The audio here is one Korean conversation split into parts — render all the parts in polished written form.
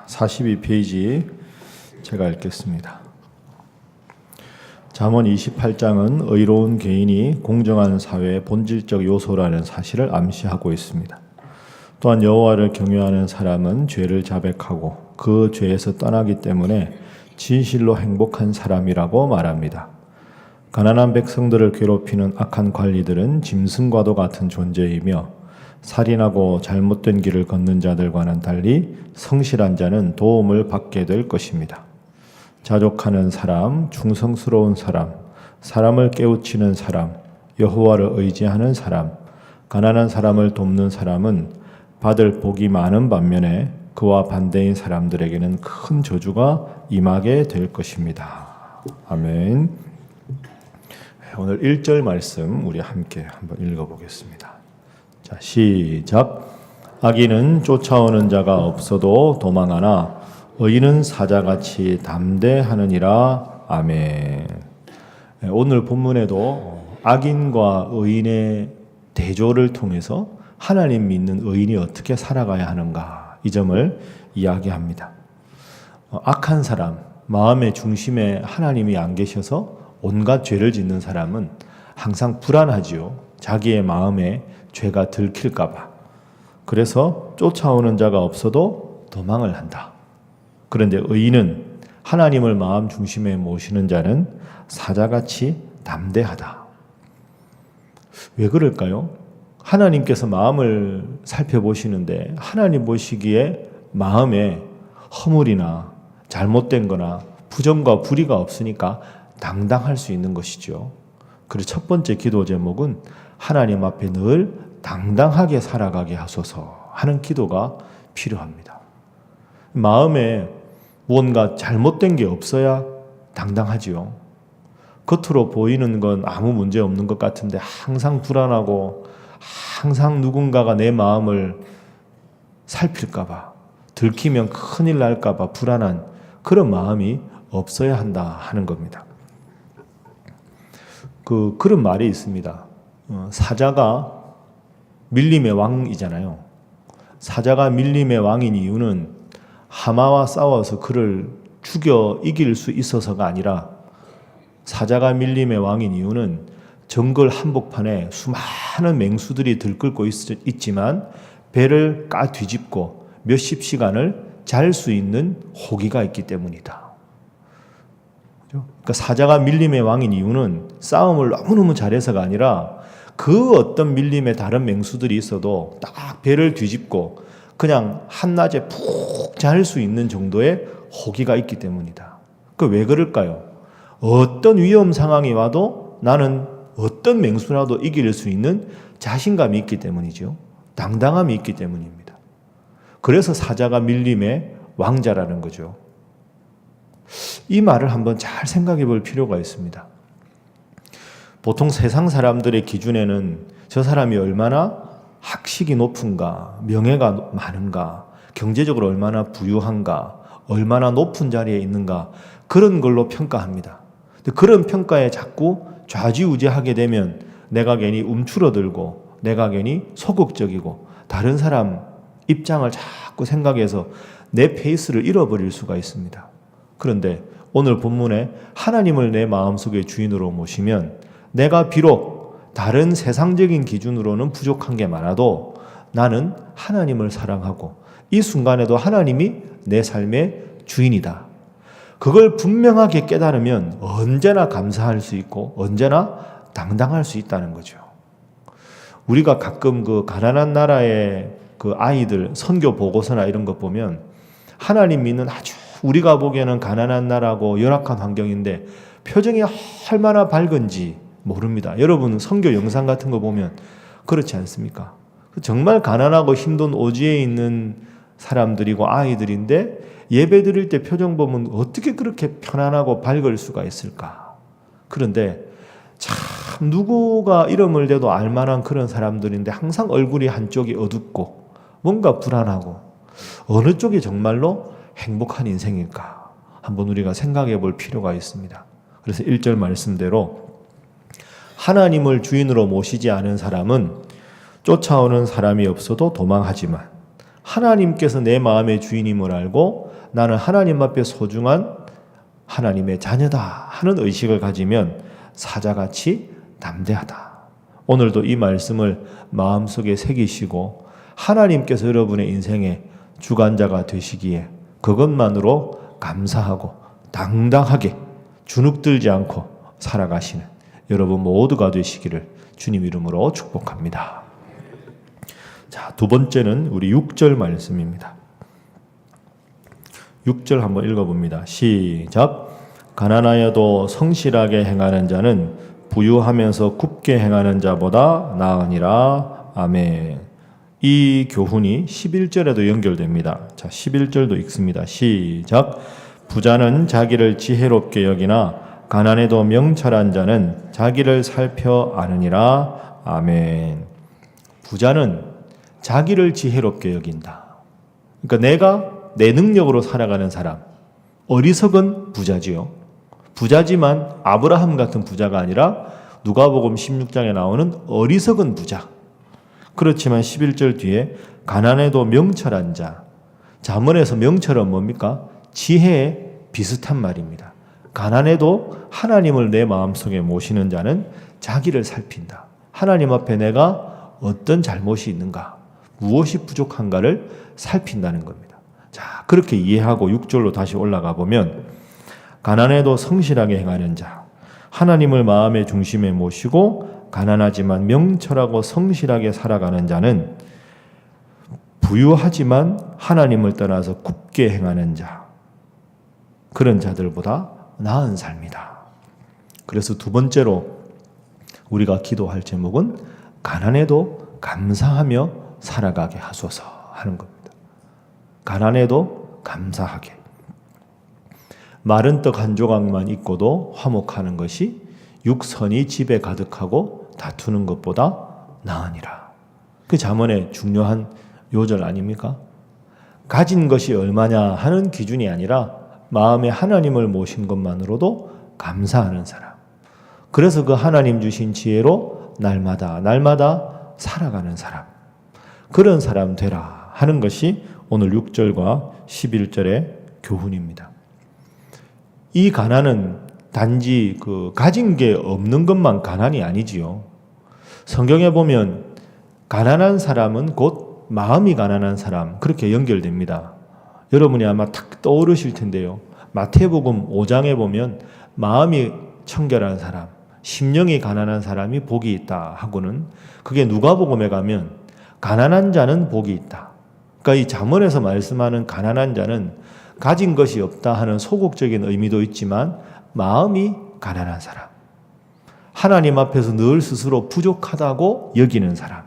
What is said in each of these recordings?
42페이지 제가 읽겠습니다. 잠언 28장은 의로운 개인이 공정한 사회의 본질적 요소라는 사실을 암시하고 있습니다. 또한 여호와를 경외하는 사람은 죄를 자백하고 그 죄에서 떠나기 때문에 진실로 행복한 사람이라고 말합니다. 가난한 백성들을 괴롭히는 악한 관리들은 짐승과도 같은 존재이며 살인하고 잘못된 길을 걷는 자들과는 달리 성실한 자는 도움을 받게 될 것입니다. 자족하는 사람, 충성스러운 사람, 사람을 깨우치는 사람, 여호와를 의지하는 사람, 가난한 사람을 돕는 사람은 받을 복이 많은 반면에 그와 반대인 사람들에게는 큰 저주가 임하게 될 것입니다. 아멘. 오늘 1절 말씀 우리 함께 한번 읽어보겠습니다. 자, 시작. 악인은 쫓아오는 자가 없어도 도망하나 의인은 사자같이 담대하느니라. 아멘. 오늘 본문에도 악인과 의인의 대조를 통해서 하나님 믿는 의인이 어떻게 살아가야 하는가, 이 점을 이야기합니다. 악한 사람, 마음의 중심에 하나님이 안 계셔서 온갖 죄를 짓는 사람은 항상 불안하지요. 자기의 마음에 죄가 들킬까 봐. 그래서 쫓아오는 자가 없어도 도망을 한다. 그런데 의인은 하나님을 마음 중심에 모시는 자는 사자같이 담대하다. 왜 그럴까요? 하나님께서 마음을 살펴보시는데 하나님 보시기에 마음에 허물이나 잘못된 거나 부정과 불의가 없으니까 당당할 수 있는 것이죠. 그래서 첫 번째 기도 제목은 하나님 앞에 늘 당당하게 살아가게 하소서 하는 기도가 필요합니다. 마음에 무언가 잘못된 게 없어야 당당하지요. 겉으로 보이는 건 아무 문제 없는 것 같은데 항상 불안하고 항상 누군가가 내 마음을 살필까 봐, 들키면 큰일 날까 봐 불안한 그런 마음이 없어야 한다 하는 겁니다. 그런 말이 있습니다. 사자가 밀림의 왕이잖아요. 사자가 밀림의 왕인 이유는 하마와 싸워서 그를 죽여 이길 수 있어서가 아니라, 사자가 밀림의 왕인 이유는 정글 한복판에 수많은 맹수들이 들끓고 있지만 배를 까 뒤집고 몇십 시간을 잘 수 있는 호기가 있기 때문이다. 그러니까 사자가 밀림의 왕인 이유는 싸움을 너무너무 잘해서가 아니라 그 어떤 밀림에 다른 맹수들이 있어도 딱 배를 뒤집고 그냥 한낮에 푹 잘 수 있는 정도의 호기가 있기 때문이다. 왜 그럴까요? 어떤 위험 상황이 와도 나는 어떤 맹수라도 이길 수 있는 자신감이 있기 때문이죠. 당당함이 있기 때문입니다. 그래서 사자가 밀림의 왕자라는 거죠. 이 말을 한번 잘 생각해 볼 필요가 있습니다. 보통 세상 사람들의 기준에는 저 사람이 얼마나 학식이 높은가, 명예가 많은가, 경제적으로 얼마나 부유한가, 얼마나 높은 자리에 있는가, 그런 걸로 평가합니다. 그런 평가에 자꾸 좌지우지하게 되면 내가 괜히 움츠러들고 내가 괜히 소극적이고 다른 사람 입장을 자꾸 생각해서 내 페이스를 잃어버릴 수가 있습니다. 그런데 오늘 본문에 하나님을 내 마음속의 주인으로 모시면 내가 비록 다른 세상적인 기준으로는 부족한 게 많아도 나는 하나님을 사랑하고 이 순간에도 하나님이 내 삶의 주인이다. 그걸 분명하게 깨달으면 언제나 감사할 수 있고 언제나 당당할 수 있다는 거죠. 우리가 가끔 그 가난한 나라의 그 아이들 선교 보고서나 이런 거 보면 하나님 믿는 아주 우리가 보기에는 가난한 나라고 열악한 환경인데 표정이 얼마나 밝은지 모릅니다. 여러분 선교 영상 같은 거 보면 그렇지 않습니까? 정말 가난하고 힘든 오지에 있는 사람들이고 아이들인데 예배 드릴 때 표정 보면 어떻게 그렇게 편안하고 밝을 수가 있을까? 그런데 참 누구가 이름을 대도 알만한 그런 사람들인데 항상 얼굴이 한쪽이 어둡고 뭔가 불안하고 어느 쪽이 정말로 행복한 인생일까? 한번 우리가 생각해 볼 필요가 있습니다. 그래서 1절 말씀대로 하나님을 주인으로 모시지 않은 사람은 쫓아오는 사람이 없어도 도망하지만 하나님께서 내 마음의 주인임을 알고 나는 하나님 앞에 소중한 하나님의 자녀다 하는 의식을 가지면 사자같이 담대하다. 오늘도 이 말씀을 마음속에 새기시고 하나님께서 여러분의 인생의 주관자가 되시기에 그것만으로 감사하고 당당하게 주눅들지 않고 살아가시는 여러분 모두가 되시기를 주님 이름으로 축복합니다. 자, 두 번째는 우리 6절 말씀입니다. 6절 한번 읽어봅니다. 시작. 가난하여도 성실하게 행하는 자는 부유하면서 굽게 행하는 자보다 나으니라. 아멘. 이 교훈이 11절에도 연결됩니다. 자, 11절도 읽습니다. 시작. 부자는 자기를 지혜롭게 여기나 가난해도 명철한 자는 자기를 살펴 아느니라. 아멘. 부자는 자기를 지혜롭게 여긴다. 그러니까 내가 내 능력으로 살아가는 사람, 어리석은 부자지요. 부자지만 아브라함 같은 부자가 아니라 누가복음 16장에 나오는 어리석은 부자. 그렇지만 11절 뒤에 가난해도 명철한 자. 잠언에서 명철은 뭡니까? 지혜에 비슷한 말입니다. 가난해도 하나님을 내 마음속에 모시는 자는 자기를 살핀다. 하나님 앞에 내가 어떤 잘못이 있는가, 무엇이 부족한가를 살핀다는 겁니다. 자, 그렇게 이해하고 6절로 다시 올라가 보면 가난해도 성실하게 행하는 자, 하나님을 마음의 중심에 모시고 가난하지만 명철하고 성실하게 살아가는 자는 부유하지만 하나님을 떠나서 굽게 행하는 자, 그런 자들보다 나은 삶이다. 그래서 두 번째로 우리가 기도할 제목은 가난해도 감사하며 살아가게 하소서 하는 겁니다. 가난해도 감사하게. 마른 떡 한 조각만 있고도 화목하는 것이 육선이 집에 가득하고 다투는 것보다 나으니라. 그 잠언의 중요한 요절 아닙니까? 가진 것이 얼마냐 하는 기준이 아니라 마음에 하나님을 모신 것만으로도 감사하는 사람. 그래서 그 하나님 주신 지혜로 날마다 살아가는 사람. 그런 사람 되라 하는 것이 오늘 6절과 11절의 교훈입니다. 이 가난은 단지 가진 게 없는 것만 가난이 아니지요. 성경에 보면 가난한 사람은 곧 마음이 가난한 사람, 그렇게 연결됩니다. 여러분이 아마 탁 떠오르실 텐데요. 마태복음 5장에 보면 마음이 청결한 사람, 심령이 가난한 사람이 복이 있다 하고는, 그게 누가복음에 가면 가난한 자는 복이 있다. 그러니까 이 잠언에서 말씀하는 가난한 자는 가진 것이 없다 하는 소극적인 의미도 있지만 마음이 가난한 사람, 하나님 앞에서 늘 스스로 부족하다고 여기는 사람.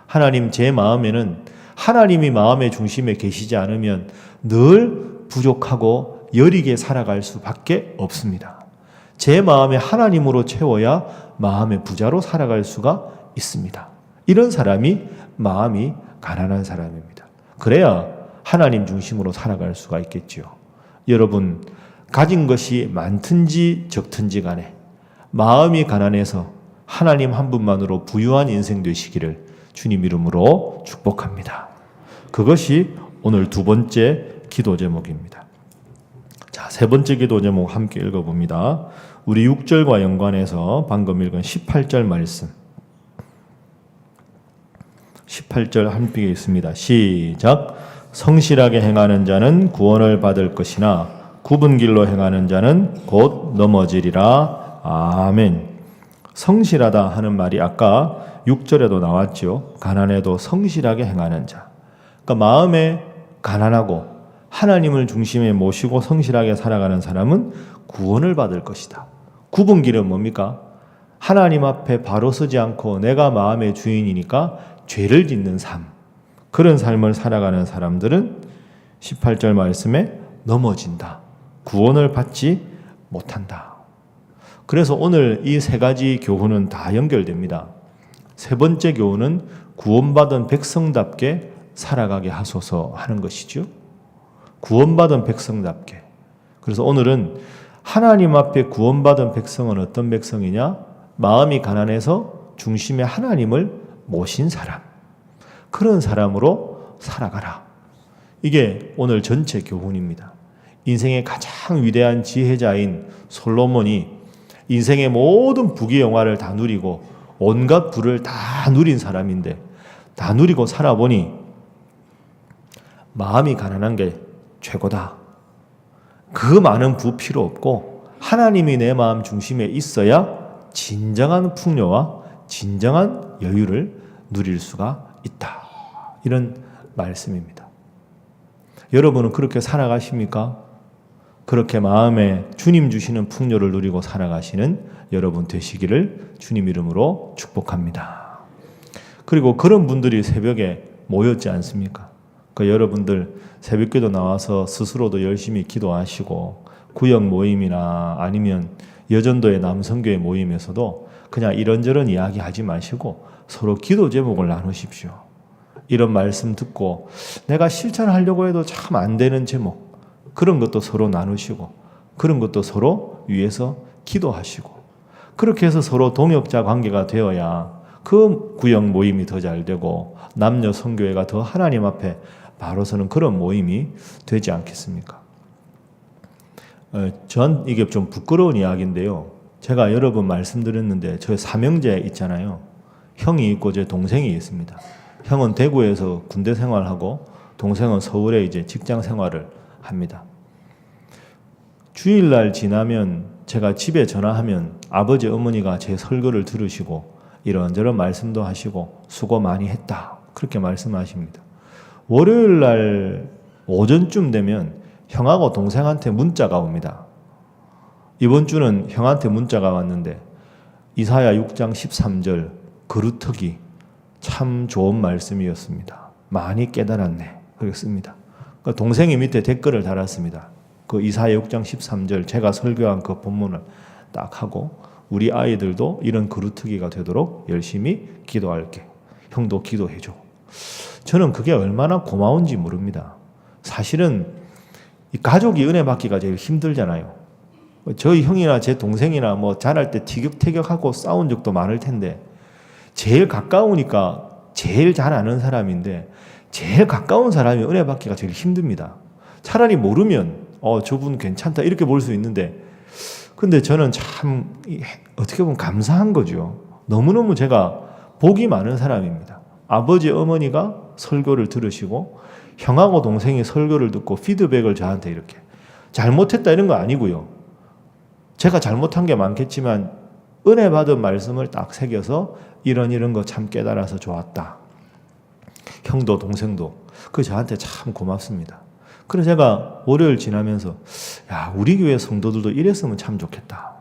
하나님, 제 마음에는 하나님이 마음의 중심에 계시지 않으면 늘 부족하고 여리게 살아갈 수밖에 없습니다. 제 마음에 하나님으로 채워야 마음의 부자로 살아갈 수가 있습니다. 이런 사람이 마음이 가난한 사람입니다. 그래야 하나님 중심으로 살아갈 수가 있겠지요. 여러분, 가진 것이 많든지 적든지 간에 마음이 가난해서 하나님 한 분만으로 부유한 인생 되시기를 주님 이름으로 축복합니다. 그것이 오늘 두 번째 기도 제목입니다. 자, 세 번째 기도 제목 함께 읽어봅니다. 우리 6절과 연관해서 방금 읽은 18절 말씀. 18절 함께 있습니다. 시작. 성실하게 행하는 자는 구원을 받을 것이나 굽은 길로 행하는 자는 곧 넘어지리라. 아멘. 성실하다 하는 말이 아까 6절에도 나왔죠. 가난해도 성실하게 행하는 자. 그러니까 마음에 가난하고 하나님을 중심에 모시고 성실하게 살아가는 사람은 구원을 받을 것이다. 굽은 길은 뭡니까? 하나님 앞에 바로 서지 않고 내가 마음의 주인이니까 죄를 짓는 삶. 그런 삶을 살아가는 사람들은 18절 말씀에 넘어진다. 구원을 받지 못한다. 그래서 오늘 이 세 가지 교훈은 다 연결됩니다. 세 번째 교훈은 구원받은 백성답게 살아가게 하소서 하는 것이죠. 구원받은 백성답게. 그래서 오늘은 하나님 앞에 구원받은 백성은 어떤 백성이냐? 마음이 가난해서 중심에 하나님을 모신 사람. 그런 사람으로 살아가라. 이게 오늘 전체 교훈입니다. 인생의 가장 위대한 지혜자인 솔로몬이 인생의 모든 부귀 영화를 다 누리고 온갖 부를 다 누린 사람인데, 다 누리고 살아보니 마음이 가난한 게 최고다. 그 많은 부 필요 없고 하나님이 내 마음 중심에 있어야 진정한 풍요와 진정한 여유를 누릴 수가 있다. 이런 말씀입니다. 여러분은 그렇게 살아가십니까? 그렇게 마음에 주님 주시는 풍요를 누리고 살아가시는 여러분 되시기를 주님 이름으로 축복합니다. 그리고 그런 분들이 새벽에 모였지 않습니까? 여러분들 새벽기도 나와서 스스로도 열심히 기도하시고 구역 모임이나 아니면 여전도의 남성교회 모임에서도 그냥 이런저런 이야기하지 마시고 서로 기도 제목을 나누십시오. 이런 말씀 듣고 내가 실천하려고 해도 참 안 되는 제목, 그런 것도 서로 나누시고 그런 것도 서로 위해서 기도하시고, 그렇게 해서 서로 동역자 관계가 되어야 그 구역 모임이 더 잘 되고 남녀 성교회가 더 하나님 앞에 바로 서는 그런 모임이 되지 않겠습니까? 전 이게 좀 부끄러운 이야기인데요. 제가 여러 번 말씀드렸는데 저희 삼형제 있잖아요. 형이 있고 제 동생이 있습니다. 형은 대구에서 군대 생활하고 동생은 서울에 이제 직장 생활을 합니다. 주일날 지나면 제가 집에 전화하면 아버지 어머니가 제 설교를 들으시고 이런저런 말씀도 하시고 수고 많이 했다, 그렇게 말씀하십니다. 월요일날 오전쯤 되면 형하고 동생한테 문자가 옵니다. 이번 주는 형한테 문자가 왔는데 이사야 6장 13절 그루터기 참 좋은 말씀이었습니다. 많이 깨달았네, 그렇게 씁니다. 동생이 밑에 댓글을 달았습니다. 그 이사야 6장 13절 제가 설교한 그 본문을 딱 하고 우리 아이들도 이런 그루터기가 되도록 열심히 기도할게. 형도 기도해줘. 저는 그게 얼마나 고마운지 모릅니다. 사실은 이 가족이 은혜 받기가 제일 힘들잖아요. 저희 형이나 제 동생이나 뭐 자랄 때 티격태격하고 싸운 적도 많을 텐데 제일 가까우니까 제일 잘 아는 사람인데 제일 가까운 사람이 은혜 받기가 제일 힘듭니다. 차라리 모르면 저분 괜찮다 이렇게 볼 수 있는데, 근데 저는 참 어떻게 보면 감사한 거죠. 너무너무 제가 복이 많은 사람입니다. 아버지 어머니가 설교를 들으시고 형하고 동생이 설교를 듣고 피드백을 저한테 이렇게 잘못했다 이런 거 아니고요. 제가 잘못한 게 많겠지만 은혜 받은 말씀을 딱 새겨서 이런 거 참 깨달아서 좋았다. 형도 동생도 그 저한테 참 고맙습니다. 그래서 제가 월요일 지나면서 우리 교회 성도들도 이랬으면 참 좋겠다.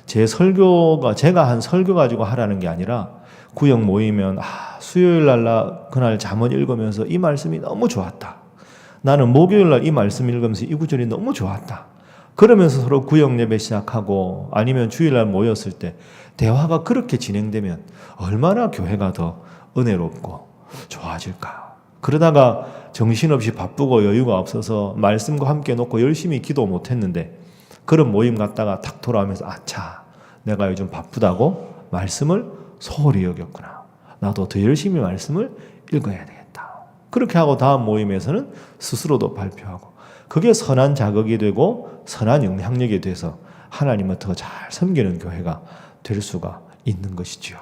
제 설교가 제가 한 설교 가지고 하라는 게 아니라 구역 모이면 수요일 날 그날 잠언 읽으면서 이 말씀이 너무 좋았다. 나는 목요일 날 이 말씀 읽으면서 이 구절이 너무 좋았다. 그러면서 서로 구역 예배 시작하고 아니면 주일날 모였을 때 대화가 그렇게 진행되면 얼마나 교회가 더 은혜롭고 좋아질까. 그러다가 정신없이 바쁘고 여유가 없어서 말씀과 함께 놓고 열심히 기도 못했는데 그런 모임 갔다가 탁 돌아오면서 아차, 내가 요즘 바쁘다고 말씀을 소홀히 여겼구나. 나도 더 열심히 말씀을 읽어야 되겠다. 그렇게 하고 다음 모임에서는 스스로도 발표하고, 그게 선한 자극이 되고 선한 영향력이 돼서 하나님을 더 잘 섬기는 교회가 될 수가 있는 것이지요.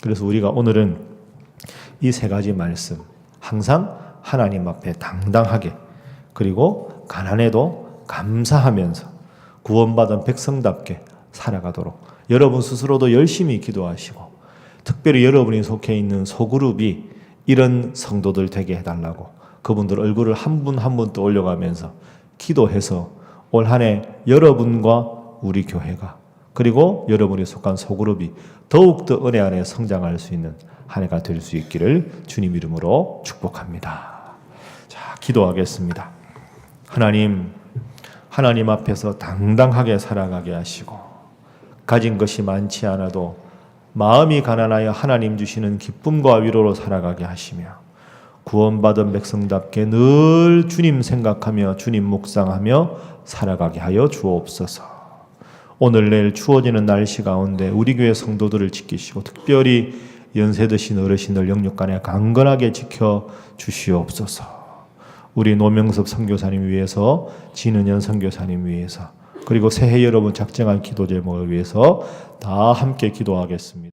그래서 우리가 오늘은 이 세 가지 말씀, 항상 하나님 앞에 당당하게, 그리고 가난해도 감사하면서 구원받은 백성답게 살아가도록 여러분 스스로도 열심히 기도하시고, 특별히 여러분이 속해 있는 소그룹이 이런 성도들 되게 해달라고 그분들 얼굴을 한 분 한 분 떠올려가면서 기도해서 올 한 해 여러분과 우리 교회가, 그리고 여러분이 속한 소그룹이 더욱더 은혜 안에 성장할 수 있는 한 해가 될 수 있기를 주님 이름으로 축복합니다. 자, 기도하겠습니다. 하나님 앞에서 당당하게 살아가게 하시고, 가진 것이 많지 않아도 마음이 가난하여 하나님 주시는 기쁨과 위로로 살아가게 하시며, 구원받은 백성답게 늘 주님 생각하며 주님 묵상하며 살아가게 하여 주옵소서. 오늘 내일 추워지는 날씨 가운데 우리 교회 성도들을 지키시고, 특별히 연세 드신 어르신들 영육간에 강건하게 지켜 주시옵소서. 우리 노명섭 선교사님 위해서, 진은현 선교사님 위해서, 그리고 새해 여러분 작정한 기도 제목을 위해서 다 함께 기도하겠습니다.